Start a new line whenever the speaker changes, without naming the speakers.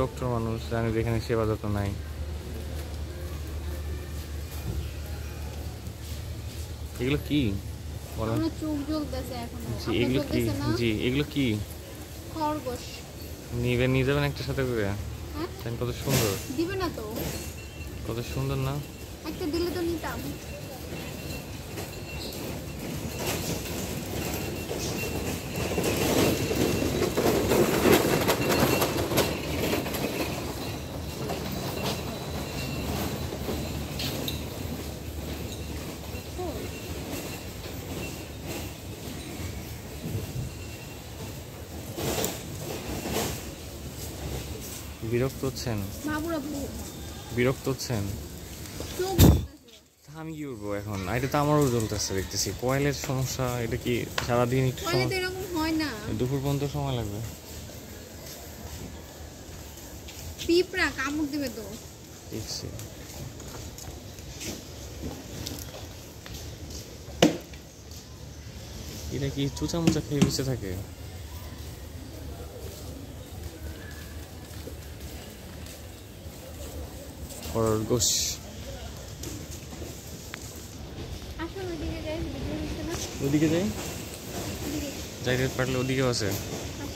Doctor মানুষ, জানি যে এখানে সেবা যত্ন নাই। এগুলো কি বলেন?
আমার চোখ জ্বলতেছে এখনো।
জি
আপনার
এগুলো কি?
জ্বলতেছে না?
জি এগুলো কি?
খরগোশ।
নিয়ে যাবেন একটা সাথে করে?
হ্যাঁ,
কত সুন্দর,
দিবে না তো?
কত সুন্দর না?
একটা দিলে তো নিতাম।
বিরক্ত হচ্ছেন? বিরক্ত হচ্ছেন? আমি কি করবো এখন? এটা তো আমারও জ্বলতেছে দেখতেছি। কয়েলের সমস্যা, এটা কি সারাদিন একটু
এরকম হয় না,
দুপুর পর্যন্ত সময় লাগবে?
পিঁপড়া কামড় দিবে তো।
দেখছি এটা কি চুচা মুচা খেয়ে বেঁচে থাকে? খরগোশ।
আসলে ওইদিকে যাই,
ওদিকে যাই, যাইতে পারলে ওদিকেও আছে।